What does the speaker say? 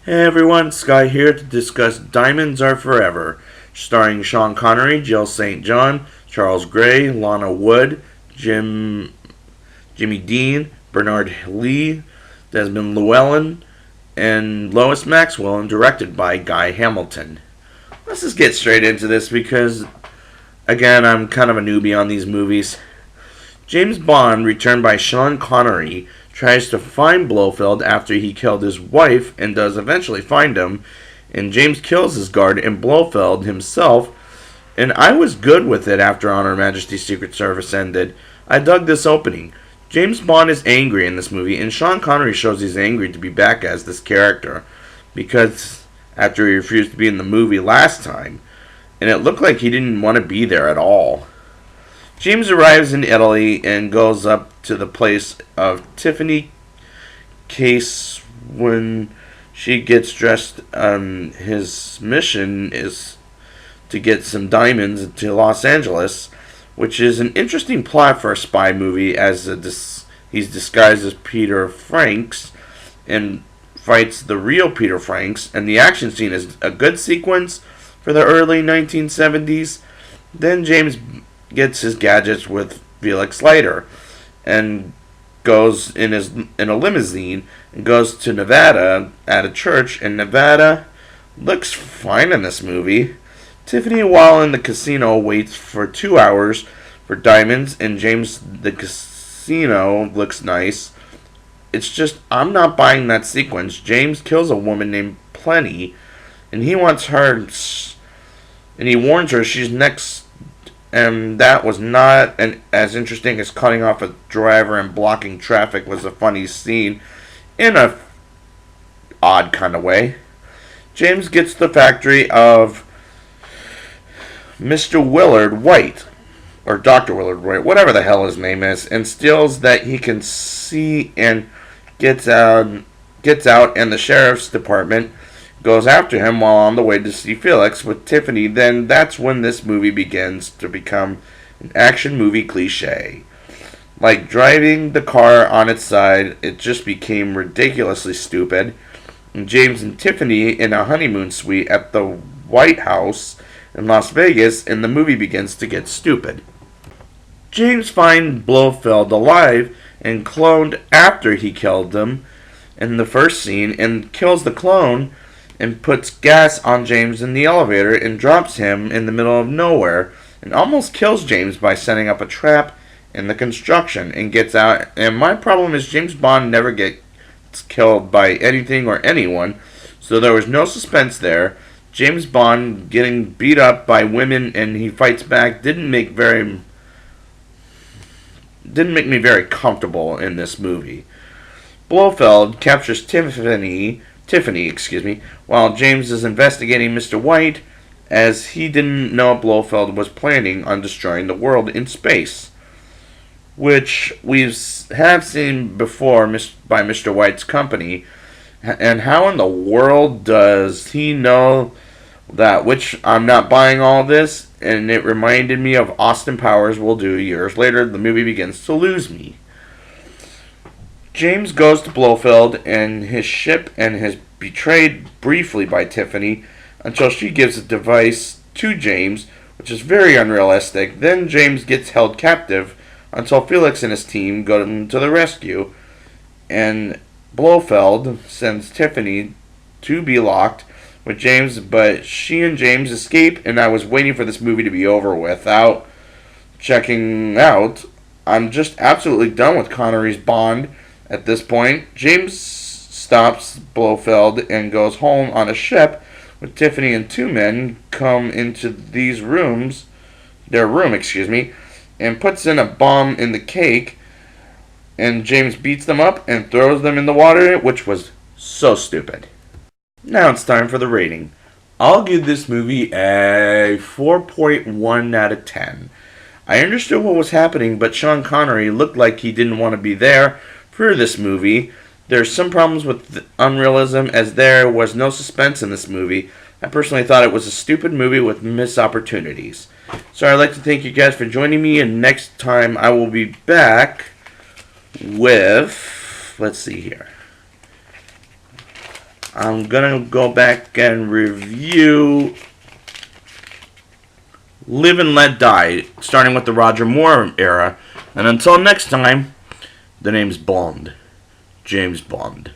Hey everyone, Sky here to discuss Diamonds Are Forever, starring Sean Connery, Jill St. John, Charles Gray, Lana Wood, Jimmy Dean, Bernard Lee, Desmond Llewellyn, and Lois Maxwell, and directed by Guy Hamilton. Let's just get straight into this because, again, I'm kind of a newbie on these movies. James Bond, returned by Sean Connery, tries to find Blofeld after he killed his wife and does eventually find him. And James kills his guard and Blofeld himself. And I was good with it after On Her Majesty's Secret Service ended. I dug this opening. James Bond is angry in this movie, and Sean Connery shows he's angry to be back as this character. Because after he refused to be in the movie last time, and it looked like he didn't want to be there at all. James arrives in Italy and goes up to the place of Tiffany Case when she gets dressed. His mission is to get some diamonds to Los Angeles, which is an interesting plot for a spy movie as he's disguised as Peter Franks and fights the real Peter Franks, and the action scene is a good sequence for the early 1970s. Then James gets his gadgets with Felix Leiter and goes in a limousine and goes to Nevada at a church, and Nevada looks fine in this movie. Tiffany, while in the casino, waits for 2 hours for diamonds, and James, the casino looks nice. It's just, I'm not buying that sequence. James kills a woman named Plenty, and he wants her, and he warns her she's next. And that was not as interesting as cutting off a driver and blocking traffic was a funny scene in a odd kind of way. James gets the factory of Mr. Willard White, or Dr. Willard White, whatever the hell his name is, and steals that he can see, and gets out, and the sheriff's department goes after him while on the way to see Felix with Tiffany. Then that's when this movie begins to become an action movie cliche. Like driving the car on its side, it just became ridiculously stupid. And James and Tiffany in a honeymoon suite at the White House in Las Vegas, and the movie begins to get stupid. James finds Blofeld alive and cloned after he killed them in the first scene, and kills the clone and puts gas on James in the elevator and drops him in the middle of nowhere and almost kills James by setting up a trap in the construction and gets out. And my problem is James Bond never gets killed by anything or anyone, so there was no suspense there. James Bond getting beat up by women and he fights back didn't make me very comfortable in this movie. Blofeld captures Tiffany, while James is investigating Mr. White, as he didn't know Blofeld was planning on destroying the world in space, which we have seen before by Mr. White's company. And how in the world does he know that? Which I'm not buying all this, and it reminded me of Austin Powers Will Do years later. The movie begins to lose me. James goes to Blofeld and his ship and is betrayed briefly by Tiffany until she gives a device to James, which is very unrealistic. Then James gets held captive until Felix and his team go to the rescue, and Blofeld sends Tiffany to be locked with James, but she and James escape, and I was waiting for this movie to be over without checking out. I'm just absolutely done with Connery's Bond. At this point, James stops Blofeld and goes home on a ship with Tiffany, and two men come into their room, and puts in a bomb in the cake, and James beats them up and throws them in the water, which was so stupid. Now it's time for the rating. I'll give this movie a 4.1 out of 10. I understood what was happening, but Sean Connery looked like he didn't want to be there for this movie. There's some problems with unrealism, as there was no suspense in this movie. I personally thought it was a stupid movie with missed opportunities. So I'd like to thank you guys for joining me, and next time I will be back with, let's see here. I'm going to go back and review Live and Let Die, starting with the Roger Moore era. And until next time, the name's Bond. James Bond.